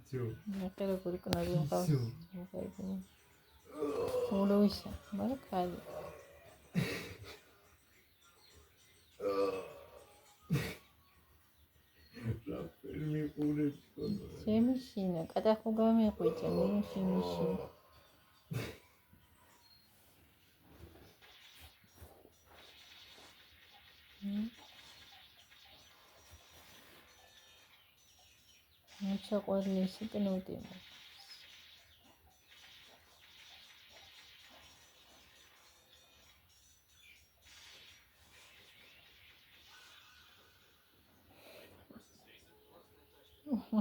ნახე როგორი კნარი მყავს. მოლოვისა, მაგრამ ხალი. შემიშინა, კატახო გამიყვიჭე, მე შემიშინა. ჩაყვარლი სიტნოდი.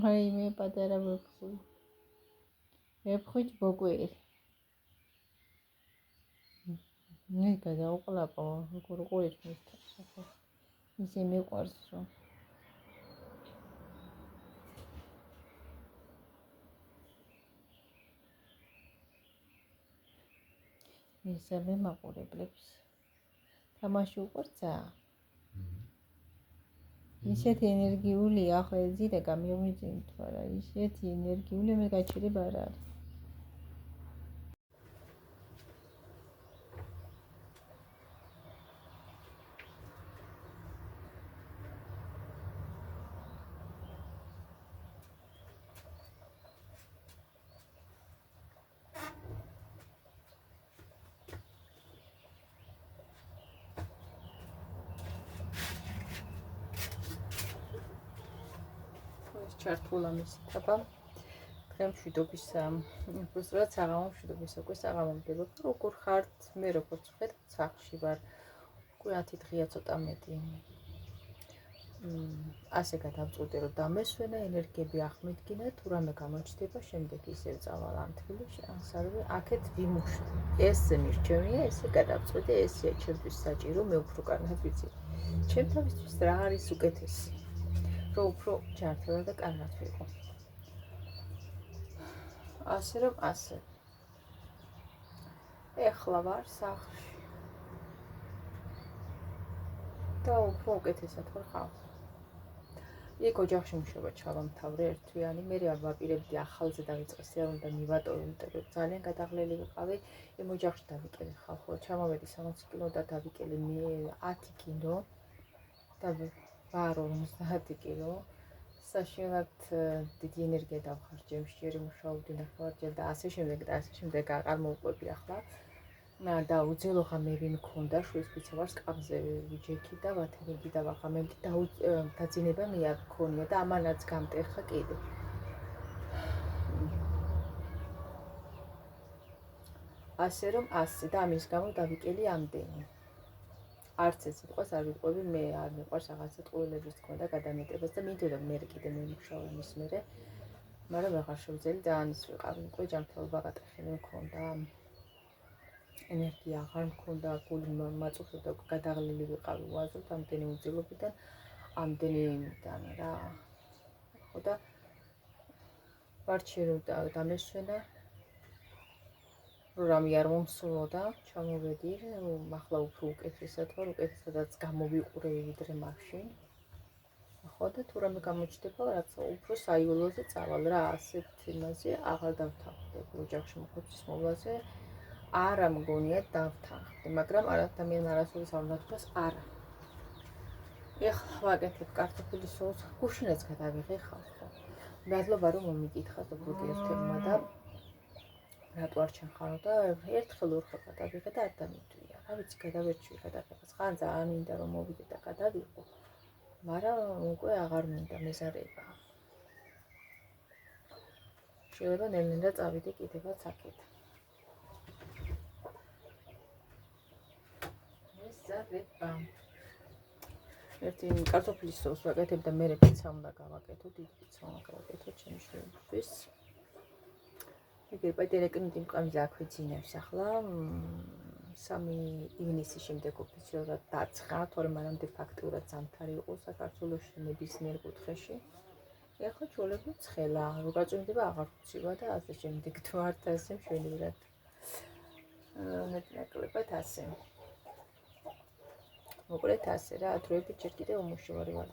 აი მე პატარა ვეფხვი. ვეფხვით ბოკვერი. მე გადაუყლაპო, როგორ ყურით მისთან. ისე მიყვარს რომ ისე მაყურებლებს თამაში უყურცა. ისეთი ენერგიული ახლა ეძირა გამიომიძინით, მაგრამ ისეთი ენერგიული მე გაჩერება არ არის. ჩართულა მისიტაბა დღემ მშვიდობის უბრალოდ საღამო მშვიდობის უკვე საღამომდება. როგორ ხართ? მე როგორც ვხედავ სახლში ვარ. უკვე 10 დღეა ცოტა მეტი. ასე გადავწყვიტე რომ დამესვენა, ენერგიები ახმედგინა, თუ რამე გამოჩნდება, შემდეგ ისევ წავალ ამ თბილისში, ანსარვე აქეთ ვიმუშავ. ეს მირჩევნია, ესე გადავწყვიტე, ესეა ჩემთვის საჭირო, მე უფრო კარგად ვიცი. ჩემთვის რა არის უკეთესი? რომ უფრო ჯანმრთელად და კარგად ვიყო. ასე რომ ასე. ეხლა ვარ სახლში. და უფრო უკეთესად ვარ ხარ. იქ ოჯახში მუშაობა ჩავამთავრე ერთვიანი, მე არ ვაპირებდი ახალზე დავიწყე არ უნდა მივატოვე, იმიტომ ძალიან გადაღლილი ვიყავი. იმ ოჯახში დავიკელე ხალხო, ჩამოვედი 60 კილო და დავიკელე მე 10 კილო და ვარ 50 კილო. საშინელად დიდი ენერგია დავხარჯე, მშიერი მუშაობდი ნახევარჯერ და ასე შემდეგ აღარ მოვყვები ახლა. და უძელო ღამები მქონდა, შვილის ფიცა ვარ სკამზე ვიჯექი და ვათერები და ვაღამები დაძინება მე არ მქონია და ამანაც გამტეხა კიდე. ასე რომ ასე და ამის გამო დავიკელი ამდენი. არც ეს სიტყვას არ ვიტყვები, მე არ მიყვარს რაღაცა ტყუილების თქმა და გადამეტებას და მინდოდა მე კიდე მემუშავა მის მერე, მაგრამ აღარ შევძელი და ანის ვიყავი, უკვე ჯანმრთელობა გატეხილი მქონდა. ენერგია აღარ მქონდა, გული მაწუხებდა, გადაღლილი ვიყავი უაზროდ ამდენი უძილობიდან, ამდენიდან რა. ხო და ვარჩიე რომ დამესვენა, რომ რამე არ მომსვლოდა, ჩამოვედი, ახლა უფრო უკეთესად ვარ, უკეთესადაც გამოვიყურე ვიდრე მაშინ. ხო და თუ რამე გამოჩნდება, რაც უფრო საიულოზე წავალ რა, ასეთ იმაზე აღარ დავთანხმდები ოჯახში მოხუცის მოვლაზე. არა მგონია დავთანხმდი, მაგრამ ადამიან არასოდეს არ უნდა თქვას არა. ეხლა ვაკეთებ კარტოფილის სოუსს, გუშინაც გადავიღე ხალხო. მადლობა რომ მომიკითხა ზოგიერთებმა და რატო არ ჩახარო და ერთხელ ორხელ გადავიღე და არ დამიტვია. რა ვიცი, გადავერჩი გადაღებას. ხან ძალიან მინდა რომ მოვიდე და გადავიღო, მაგრამ უკვე აღარ მინდა მეზარება. შეიძლება ნელ-ნელა წავიდე კიდევაც აქეთ. ერთი კარტოფილის სოუსს ვაკეთებ და მერე პიცა უნდა გავაკეთო, დიდი პიცა უნდა გავაკეთო ჩემი შვილისთვის. პეტერეკნიტი მყამზე აქვეცინებს ახლა 3 ივნისის შემდეგ ოფიციალურად დაცხა, თორემ მანამდე ფაქტიურად ზამთარი იყო საქართველოში ნებისმიერ კუთხეში. ეხლა ჩვეულებრივ ცხელა, რო გაწვიმდება აღარ ვცივა და ასე შემდეგ თუ ართ ასე მშვენივრად. ნაკლებად ასე. მოკლედ ასე რა, დროებით ჯერ კიდევ უმუშევარი ვარ.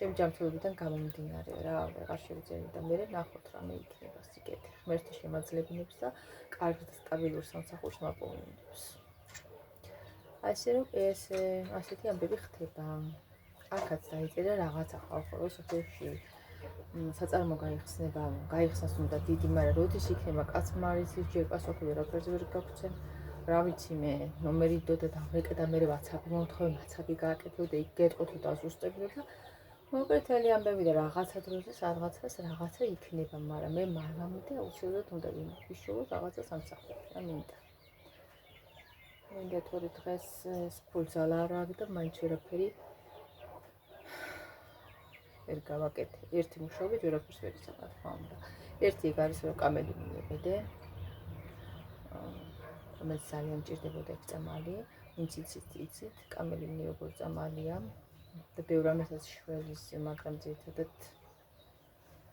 ჩემი ჯანმრთელობიდან გამომდინარე რა, ვეღარ შევძენე და მე ნახოთ რამე იქნება სიკეთე. ღმერთი შემაძლებინებს და კარგ და სტაბილურ სამსახურს მაპოვნებს. ასე რომ ასეთი ამბები ხდება. აქაც დაიწერა რაღაცა ხალხო სოფელში საწარმო გაიხსნას უნდა დიდი, მაგრამ როდის იქნება კაცმარიცის ჯერკა სოფელი რაფერზე ვერ გაგვცემ. რა ვიცი მე, ნომერი დოდა და მეკედა მე WhatsApp-ი მომთხოვე, WhatsApp-ი გააკეთო და იქ გეტყოთო და ზუსტებდო და მოკეთილი ამბები და რაღაცა დროზე რაღაცას რაღაცა იქნება, მაგრამ მე მამამდე აუცილებლად უნდა ვიშოვო რაღაცა სამსახური, რა მინდა. მინდა თორე დღეს ფულზალა არ აქვს და მაინც ვერაფერი ვერ გავაკეთე. ერთი მუშაობით ვერაფერს ვერ იცავ, რა თქმა უნდა. ერთი ეგ არის რომ კამელი მივეყიდე. რომელიც ძალიან მჭირდებოდა ეს წამალი, ვინც იცით, კამელი მე როგორ წამალია და ბევრ ამასაც შველის, მაგრამ ძირითადად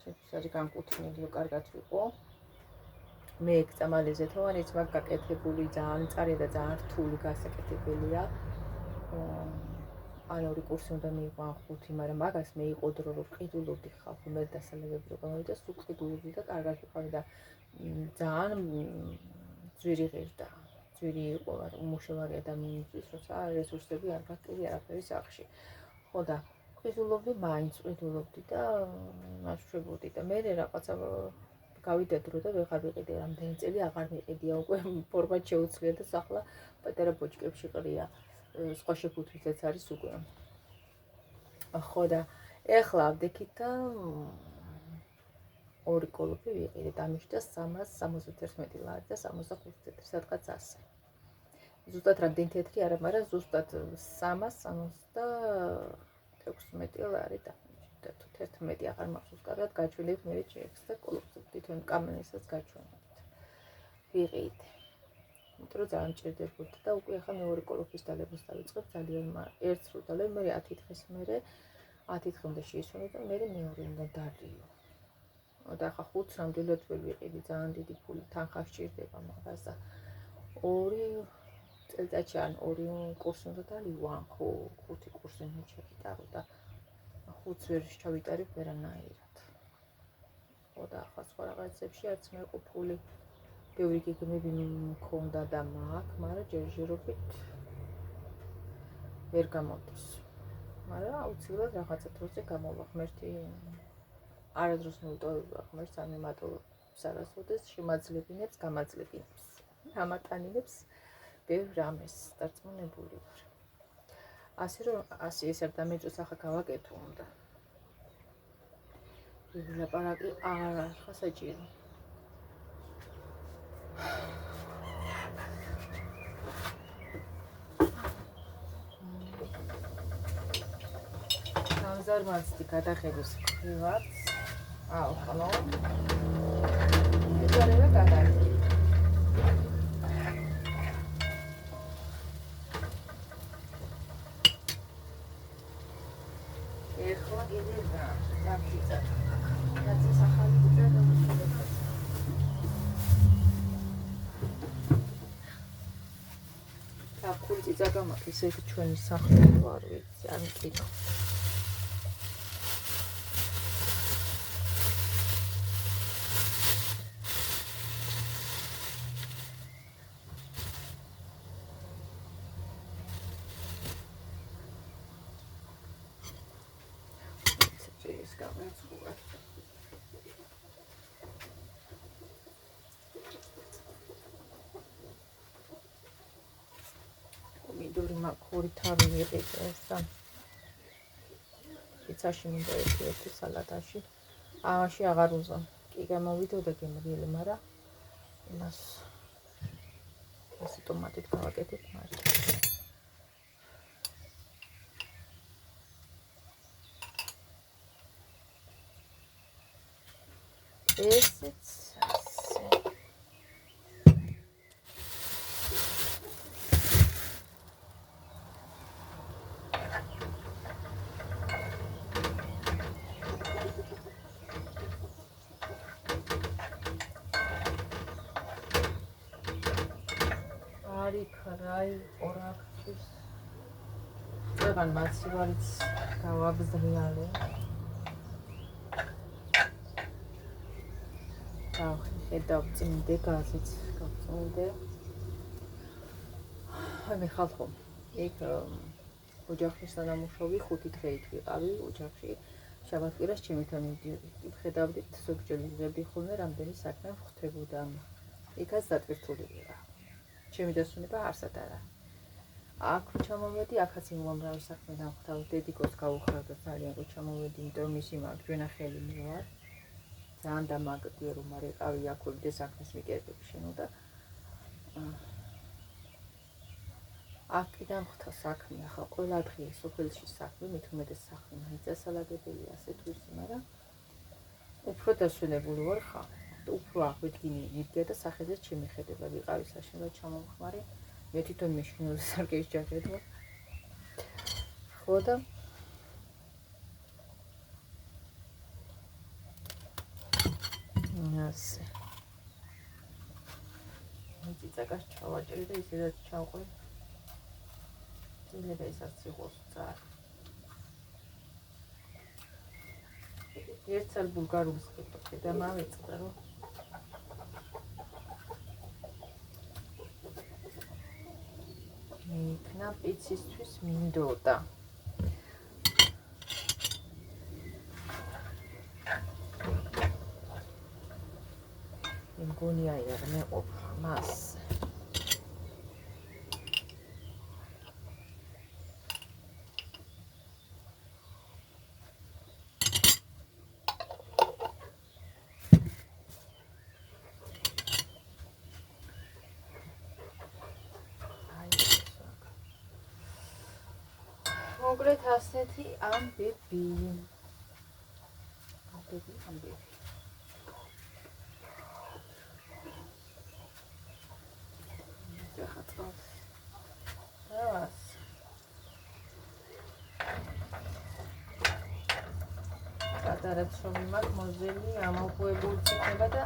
ჩემთვის არის განკუთვნილი, რომ კარგად ვიყო. მე ეგ წამალიზე თოვანიც მაგ გაკეთებული ძალიან მწარია და ძალიან რთული გასაკეთებელია. ან ორი კურსი უნდა მიიღო ან 5, მაგრამ მაგას მე იყო დრო რომ ყიდულობდი ხალხო, მე დასალევები რო გამოვიდა, სულ ყიდულობდი და კარგად ვიყავი და ძალიან ძვირი ღირდა. ძვირი იყო უმუშევარი ადამიანისთვის, როცა რესურსები არ გაქვს კიდე არაფერი სახში. ხო და ყიდულობდი, მაინც ყიდულობდი და ნაშვებოდი და მე რაღაცა გავიდა დრო და ვეღარ ვიყიდე, რამდენი წელი აღარ მიყიდია, უკვე ფორმად შეუცვლია და ახლა პატარა ბოჭკებში ყრია. სხვა შეფუთვითაც არის უკვე. ხო და ეხლა ავდექით და ორი კოლოფი ვიყიდე, დამიშდა 371 ლარი და 65 თეთრი, სადღაც 100. ზუსტად რამდენი თეთრი არა, მაგრამ ზუსტად 376 ლარი დამიშდა. თუ 11 აღარ მახსოვს კარგად, გაჩვენებთ მე ჩეკს და კოლოფს თვითონ კამენისაც გაჩვენებთ. ვიყიდე. იმიტომ რომ ძალიან მჭირდებოდა და უკვე ახლა მეორე კოლოფის დალებას დავიწყებ ძალიან ერთს რო დალევ, მე 10 დღეს მერე 10 დღე უნდა შეისვენო და მე მეორე უნდა დალიო. და ახლა 5 ნამდვილად ვერ ვიყიდი, ძალიან დიდი ფული თანხა სჭირდება მაგას და 2 წელიწადში ან 2 კურსი უნდა დალიო, ან 5 კურსი უნდა ჩავიტარო და 5 ვერ ჩავიტარებ ვერანაირად. ხო და ახლა სხვა რაღაცებში არც მე ყო ფული. ბევრი გეგმები მქონდა და მაქვს, მაგრამ ჯერჯერობით ვერ გამოდის. მაგრამ აუცილებლად რაღაცა დროზე გამოვა. ღმერთი არადროს მიუტოვებია ღმერთს, ან იმატოვებს არასოდეს შემაძლებინებს, გამაძლებინებს. ამატანინებს ბევრ რამეს დარწმუნებული ვარ. ასე რომ ეს არ დამეწოს ახლა გავაკეთო უნდა. ლაპარაკი არ ხა საჭირო. გამზარმაცდი გადახედოს ხრივაც. ხალო. ეცარება გადახედი. ეხლა კიდე რა, დაფიცა. კაცის ახალი და დამოუკიდებლობა. კულტი ზაგამაკის ეგ ჩვენი სახლი ვარ ვიცი, არ მკითხო. ეს გავაცხურა. მინდორი მაქური თავი ვიყიდე და პიცაში მინდა ერთი სალატაში. ამაში აღარ უზამ. კი გამოვიდოდა გემრიელი, მაგრამ იმას ეს ტომატით გავაკეთებ მარტო. ესეც რაი ორაქთვის წეგან მასივარიც გავაბზრიალე. ხედავ წმინდე გაზიც გავწმინდე. მე ხალხო იქ ოჯახის თანამშრომლები 5 დღეით ვიყავი ოჯახში. შაბათ-კვირას ჩემთან მივდიოდი. ხედავდით ზოგჯერ ვიღებდი ხოლმე რამდენი საქმე ვხვდებოდა. იქაც დატვირთული ვიყავ. ჩემი დასვენება არსად არა. აქ ჩამოვედი, აქაც იმუამრავი საქმე დავხდავ. დედიკოს გავუხარდა ძალიან რომ ჩამოვედი, იმიტომ რომ მისი მარჯვენა ხელი მე ვარ. ძალიან დამაგდია რომ არ ეყავი აქ ვიდე საქმეს მიკერდები შენო და აქ კიდევ ხთა საქმე, ახლა ყველა დღე სოფელში საქმე, მით უმეტეს საქმე მაინც დასალაგებელია ასე თუ ისე, მაგრამ უფრო დასვენებული ვარ ხა. უფრო აღვიდგინე მიდია და სახეზე შემიხედება ვიყავი საშინლო ჩამომხმარი. მე თვითონ მეშინოზე სარკეის ჯაკეტ ვარ. ხო და ასე. მე ციტაკას ჩავაჭერი და ისედაც ჩავყვე. მე და ისაც სიყოს წარ. ერთსა ბულგარული სკიპტი და მავეწყდა რომ იქნა პიცისთვის მინდოდა. მგონია არ მეყოფა მას. მოკლედ ასეთი ამბები. გადარაც რომ იმათ მოზელი ამოღუებული იქნება და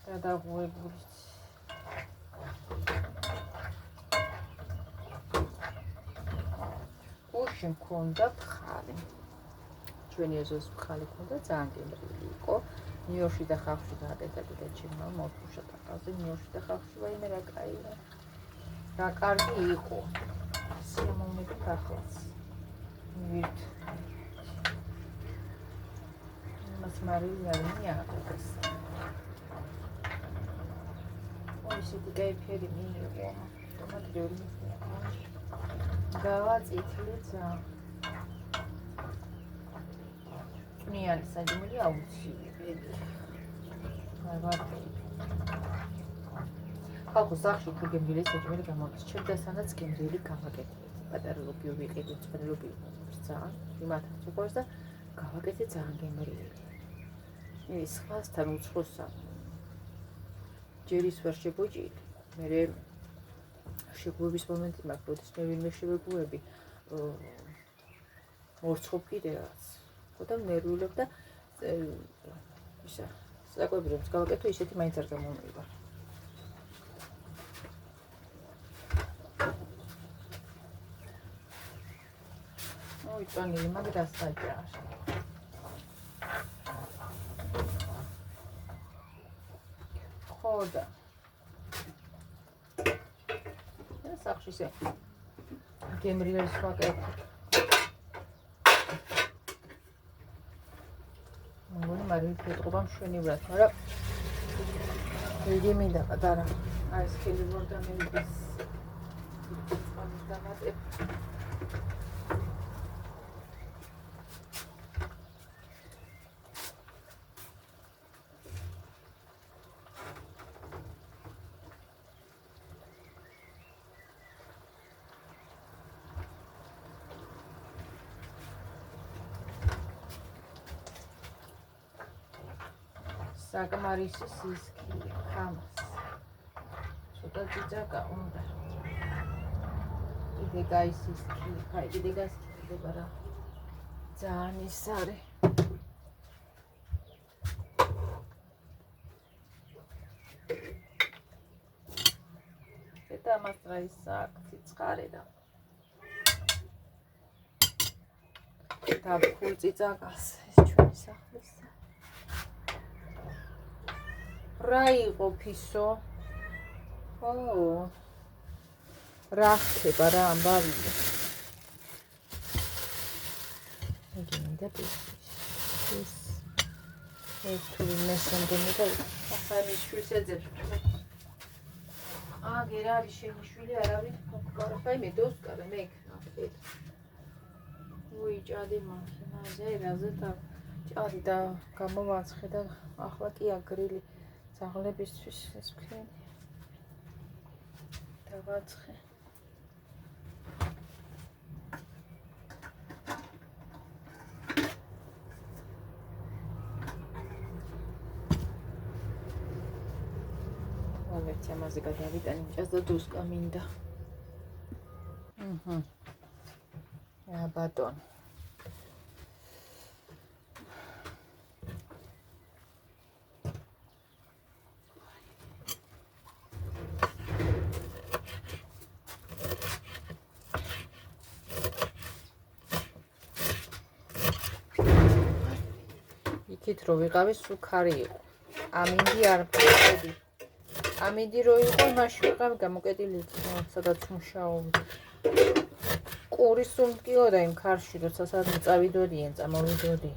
გადაღუებული. გუშინ მქონდა ფხალი. ჩვენი ეზოს ფხალი მქონდა, ძალიან გემრიელი იყო. ნიუ-იორკში და ხალხში გააკეთა კიდე ჩემმა მოხუშა ტყაზე. ნიუ-იორკში და ხალხში ვაიმე რა კაია. რა კარგი იყო. სიამოვნებით ახლაც. ვირთ. მას მარილი არ მიაღწევს. ისეთი კაიფიერი მიიღო. თომატიური მიიღო. გავაწითლეცა. წვნიანი საჯიმელი აუცილებელი. ხალხო სახში თუ გემრიელი საჯიმელი გამოდის, ჩემდასანაც გემრიელი გავაკეთე. პატარა ლობიო ვიყიდე, წყალი ლობიო. ძალიან იმათაც უყურს და გავაკეთე ძალიან გემრიელი. ის ხასთან უცხოსა. ჯერ ის ვერ შეგუჭირ. მე შეგუების მომენტი მაქვს, როდის მე ვინმე შევეგუები. მორცხობ კიდევაც. და ნერვიულობ და ისა საკვები რომ გავაკეთო ისეთი მაინც არ გამომივარ. ой, წონილი მაგ დასაჯარ. ხო და სახში ისე გემრიელს ვაკეთებ. მაგრამ ფეთყობა მშვენივრად, მაგრამ იგი მინდა პატარა. აი ეს ხელი ვარ და მე ის წყალს დამატებ. საკმარისი სისქია ხამას. ცოტა ჭიჭაკა უნდა. კიდე გაისისქი, ხაი კიდე გასკიდება რა. ძალიან ის არის. და მას რა ის აქცი წყარე და. და ფულ ჭიჭაკას ეს ჩვენი სახლის. რა იყო ფისო? ო რა ხდება რა ამბავი? მინდა ეს თუ მესამდე და ახლა მის შვილს ეძებს. აგერ არის შენი შვილი არავით ფოქბალ მე დოსკარე მე აქეთ. უიჭადი მაქინაზე რაზე და ჭადი და გამოვაცხე და ახლა კი აგრილი ძაღლებისთვის ეს ვქენი. დავაცხე. ვერცი ამაზე გადავიტანი ჭას და დუსკა მინდა. ა ბატონ. იქით რო ვიყავი სუქარი იყო. ამინდი არ მყავდი. ამინდი რო იყო მაშინ ვიყავი გამოკეტილი სადაც მუშაობდი. ყური სულ მტკიოდა იმ ქარში როცა სადმე წავიდოდიან წამოვიდოდი.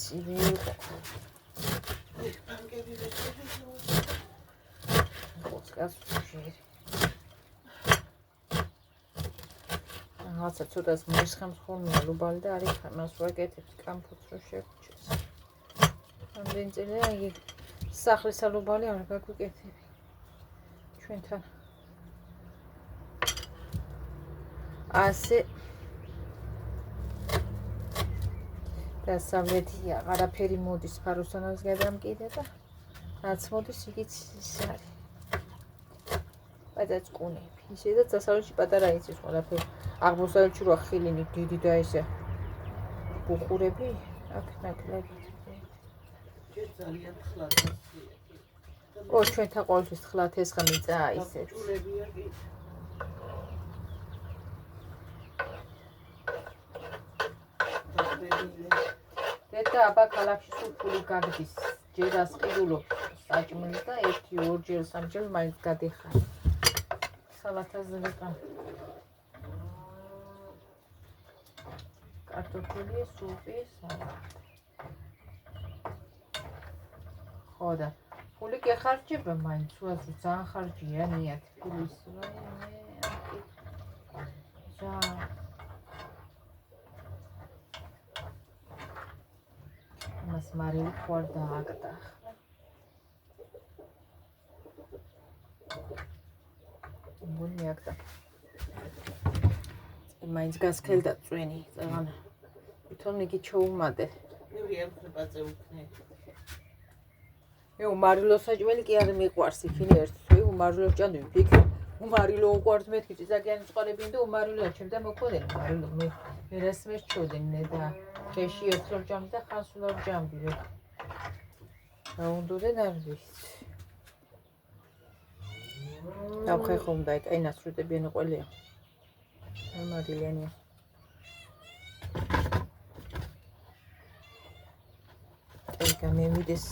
ცივი იყო. რაღაცა ცოტას მისხამს ხოლმე ალუბალი და არის მას ვაკეთებს კამფუც რო შევჭეს. ამდენი წელია იგი სახლის ალუბალი არ გაგვიკეთები. ჩვენთან ასე დასავლეთია არაფერი მოდის ფაროსანას გადამკიდე და რაც მოდის იგიც ის არის. პატაჭკუნები. ისედაც დასავლეთში პატარა იცის ყველაფერი. აღმოსავლეთში რა ხილინი დიდი და ესე ბუხურები აქ ნაკლები. ძალიან თხლად ო ჩვენთან ყოველთვის თხლად ეს ხმიწა ისეთ. დედა აბა ქალაქში სულ ფული გაგდის. ჯერ ასყიდულობ საჭმელს და 1-2 სამჯერ მაინც გადიხარ. სალათაზე ვიყავ. კარტოფილი, სუპი, სალატი. ხო და ფული კი ხარჯება მაინც, უაზრო ძალიან ხარჯია ნიათ ფულის. ზა მას მარილი ხوار დააგდა. მგონი აგდა. მაინც გასქელდა წვენი, წაღან. თვითონ იგი ჩოუმადე. ნური ემხრებაძე უქნე. უმარილო საჭმელი კი არ მიყვარს იქინი ერთი უმარილო ჭამდი ვფიქრე უმარილო უყვარს მეთქი წაგიანი წყალები და უმარილო ჩემდა მოხოდენ უმარილო მე რასმეს ჩოდენ და ხეში ერთხელ ჭამდი და ხანსულ არ ჭამდი რა დაუნდოდენ არ ვიცი დავხე ხომ და აი ნაცრუტებიანი ყველია ნორმალიანია ეს გამემიდეს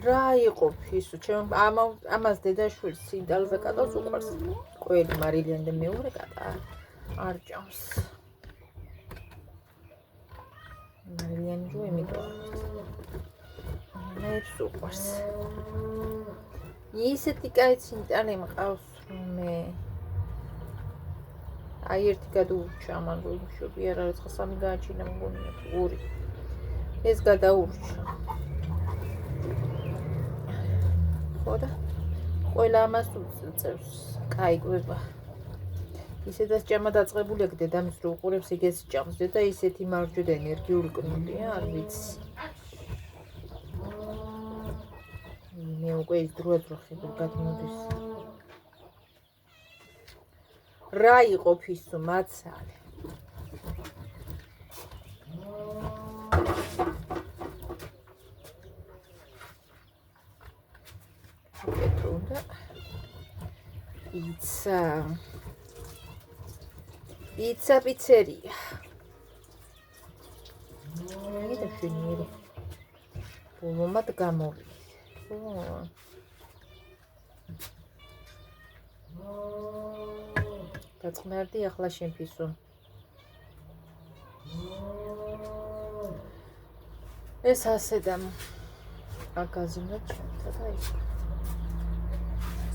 რა იყო ფისო ჩემ ამას დედაშვილს სინტალზე კატავს უყარს ყველი მარილიანი და მეორე კატა არ ჭამს მარილიანი რო ემიგრა მე უყარს ისეთი კაი სინტალი მყავს მე აი ერთი გადაურჩა ამან რო იმშობი არ არის ხა სამი გააჩინა მგონია ორი ეს გადაურჩა ხოდა ყველა ამას უწევს კაიგვება ისედაც ჭამა დაწყებული აქ დედამის რო უყურებს იგეს ჭამს და ისეთი მარჯვე და ენერგიული კნულია არ ვიცი მე უკვე ის დროა ხიბურ გადმოდის რა იყო ფისო მაცალე იცა პიცა პიცერია. კიდე ფინიერი. ბოლომად გამოვიდა. დაწყნარდი ახლა შენ ფისო. ეს ასე და აკაზინოთ ჩვენთა და ის.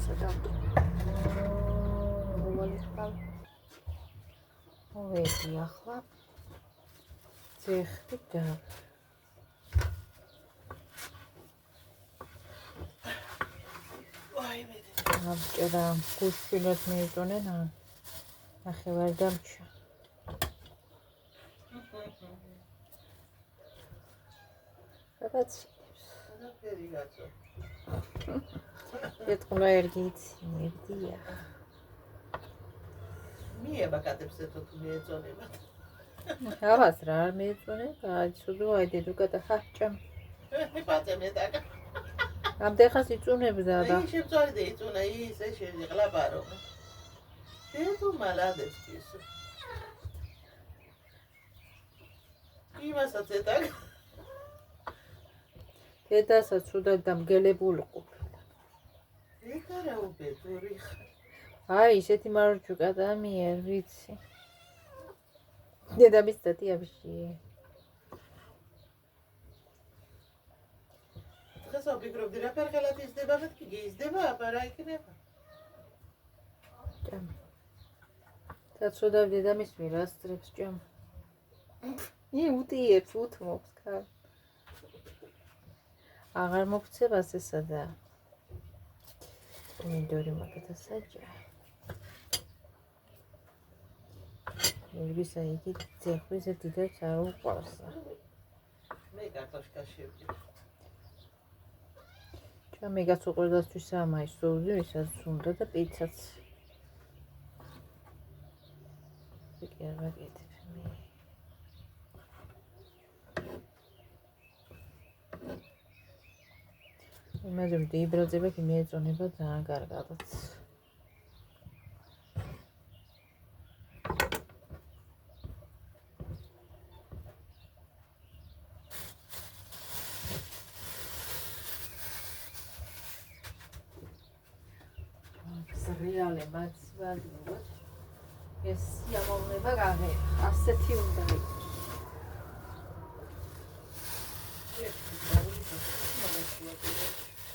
სადავდო. მოვედი ახლა. ძეხი და აბჭერა გუშინოთ მეიტონენა ნახევარ დამჩა რაღაც ყველაფერი გაწო. ეტყვა ერგიც მერდია მიებაკადებს ეთო თუ მიეწონება. რაღაც რა არ მეიწონება აიცუდო აი დედუკატა ხაჭამ პაწემე და ამდეხას იწუნებდა და ის შემწარი და იწუნა ის ეს შეღლაბარო. დედო მალადებს ის. იმასაც ეტა დედასაც უდად დამგელებული ყოფილა ეტა რა უბედური აი ისეთი მარჯუკა და მიერ ვიცი დედამის დათიაბში დღეს ვფიქრობდი რა ფერხელად იზრდება მეთქი გიზრდება აბა რა იქნება ჭამ დაცოდავ დედამის მირას ტრებს ჭამ უტიებს უთმობს ხარ აღარ მოგცებას ესა და მინდორი მაგათა საჯა მერგისა იგი ძეხვის დიდებს არ უყვარს მე კარტოშკას შევჭი ჭამე გაწუყრდასთვის ამაი სოუზი ვისაც უნდა და პიცაც კი არ ვაკეთებ მე იმაზე ვდიბროძება კი მეეწონება ძალიან კარგადაც რეალე მაცვალიოთ ეს სიამოვნება გაღე ასეთი უნდა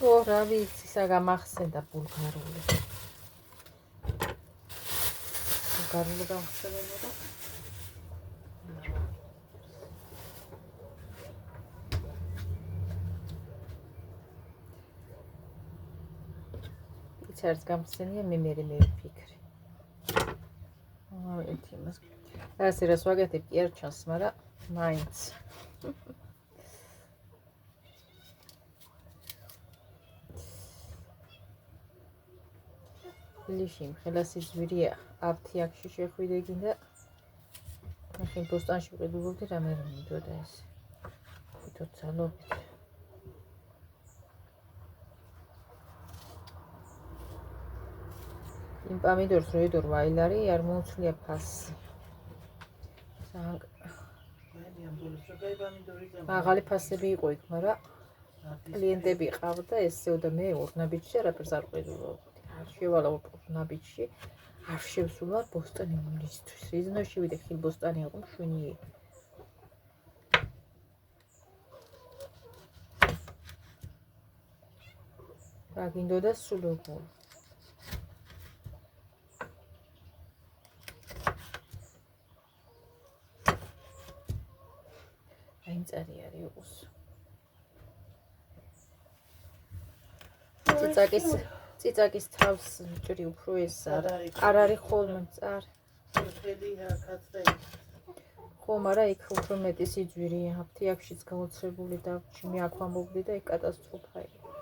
ო რა ვიცი საგამახსენდა ბულგარული გამხსენებოდა იცარს გამხსენია მე ვფიქრი ერთ იმას ასე რას ვაკეთებ კი არ ჩანს მაგრამ მაინც ლიში ხელასი ზვირია აფთიაქში შეხვიდე გინდა ახლა ბოსტანში ვყიდულობდი რამე რომ მიდოდა ეს თვითონ ძალობით იმ პამიდორს რო ედორ ვაილარი არ მოუცლია ფასი მაღალი ფასები იყო იქ მაგრამ კლიენტები ყავდა ესეო და მე ორნაბიჯში არაფერს არ ყიდულობდი არ შევალა ორნაბიჯში არ შევსულა ბოსტანი მისთვის იზნო შევიდე ხილ ბოსტანი იყო მშვენიერი რა გინდოდა სულ როგორ აიმ წარი არის იყოს ციცაკის თავს ჭრი უფრო ეს არ არის ხოლმე წარ ხო მაგრამ იქ უფრო მეტი სიძვირია აფთიაქშიც გაოცრებული და ჩემი აქ ვამბობდი და იქ კატასტროფა იყო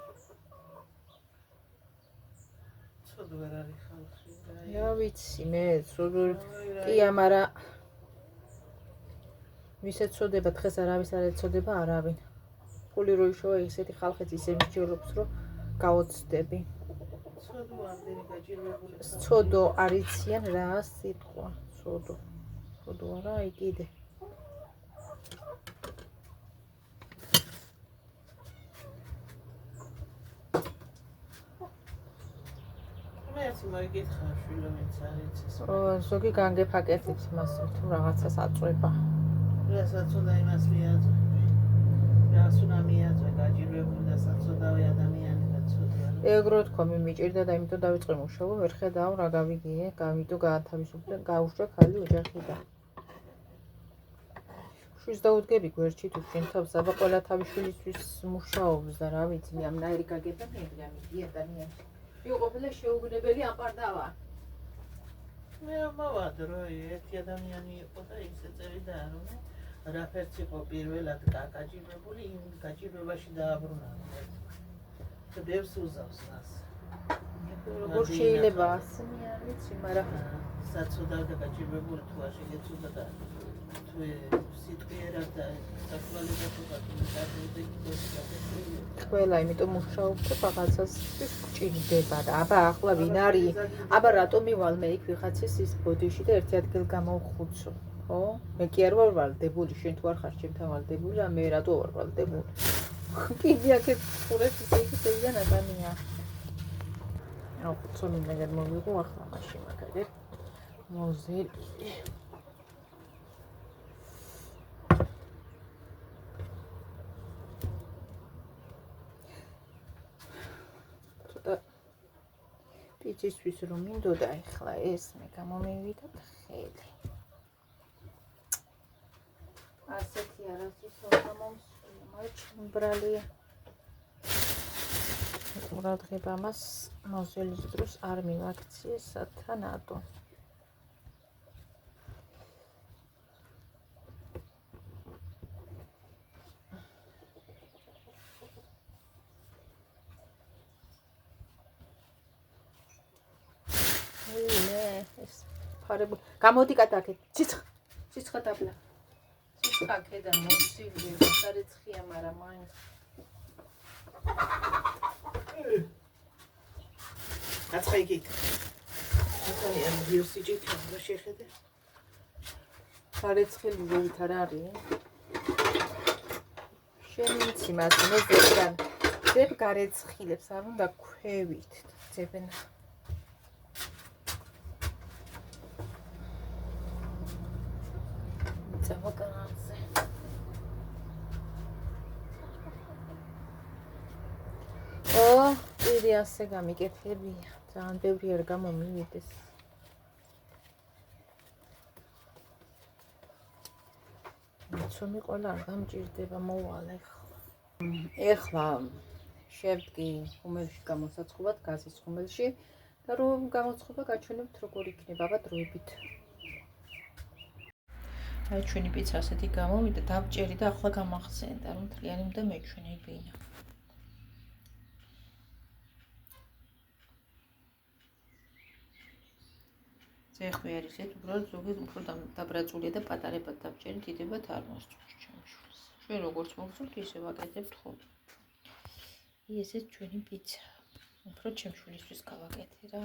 ცოდო ვერ არის ხალხი რა ვიცი მე ცოდო კი ამარა ვისაც წოდება დღეს არავის არ ეწოდება არავინ ფული რო იშოვა ისეთი ხალხიც ისე მსჯელობს რომ გაოცდები ცოდო არიციან რა სიტყვა ცოდო არა, აი კიდე. მეც მოიგითხა შვილო მეც არის ეს. ზოგი განგეფაკეთებს იმას თუ რაღაცას აწვება. რასაც უნდა იმას მიაძო. რას უნდა მიაძო, გაჯირებული და საწოდავი ადამიანი და ცოდვა. ეგრო თქო მიმიჭირდა და იმიტომ დავიწყე მუშაობა, ვერ ხედავ რა გავიგიე, გამიტო გაათავისუფლე, გაუშვე ხალი ოჯახიდან. შვილს დაუდგები გვერდში თუ შენ თავს, აბა ყველა თავის შვილისთვის მუშაობს და რა ვიცი, მე ამნაირი გაგება მეღია მიდი ადამიანი. მიუყოფილე შეუგნებელი ამპარდავა. მე მოვადრო, ერთი ადამიანი იყო და ისე წერიდა რომ რაფერც იყო პირველად გაჯირებული, იმ გაჯირებაში დააბრუნა. და ბევრს უზავს მას. როგორ შეიძლება ასენი არ ვიცი, მაგრამ საწოდავ და გაჯირებული თუ არ შეგეცოდა და თუ სიტყვიერად და საკვალიფიკაციო გადაიდე კიდევ ყველა იმიტომ მუშაობთ რაღაცასთვის გჭირდება და აბა ახლა ვინ არის? აბა რატომ მივალ მე იქ ვიღაცის ის ბოდიში და ერთი ადგილ გამოვხუცო, ხო? მე კი არ ვარ ვალდებული, შენ თუ არ ხარ ჩემთან ვალდებული, რა მე რატო ვარ ვალდებული? კიდე აქეთ ხურებს ისე ადამიანი. აუ, ცოტა მაგერ მოვიღო ახლა მაშინ მაგალითად მოზელი. პიცისთვის რომ მინდოდა ახლა ეს მე გამომივიდათ ხელი. ასეთი არასდროს არ გამომსვლია, მაგრამ ჩმბრალია. ყურადღება მას მოზელის დროს არ მივაქციე სათანადო. ეს ფარებული გამოდი კატაკეთ ციცხა დაბლა ციცხა ქედა მოსილი სარეცხია მაგრამ მაინც აცხაიგით ახალი ამ ვირუსიჯით რა შეხედე სარეცხელი ზევით არ არის შენ იცი მას მე ზებ გარეცხილებს არ უნდა ქვევით ძებნა წავაკანზე პირი ასე გამიკეთებია ძალიან ბევრი არ გამომივიდეს ცომი ყველა არ გამჭირდება მოვალ ეხლა შევდგი ხუმელში გამოსაცხობად გაზის ხუმელში და რომ გამოცხობა გაჩვენებთ როგორ იქნება აბა დროებით აი ჩვენი პიცა ასეთი გამოვიდა დავჭერი და ახლა გამახსენდა რომ მთლიანი უნდა მეჩვენებინა ზეხვი არის ეს უბრალოდ ზოგი უფრო დაბრაწულია და პატარებად დავჭერი დიდებად არ მოსწონს ჩემს შვილს ჩვენ როგორც მოგწონთ ისე ვაკეთებთ ხოლმე ესეც ჩვენი პიცა უფრო ჩემს შვილისთვის გავაკეთე რა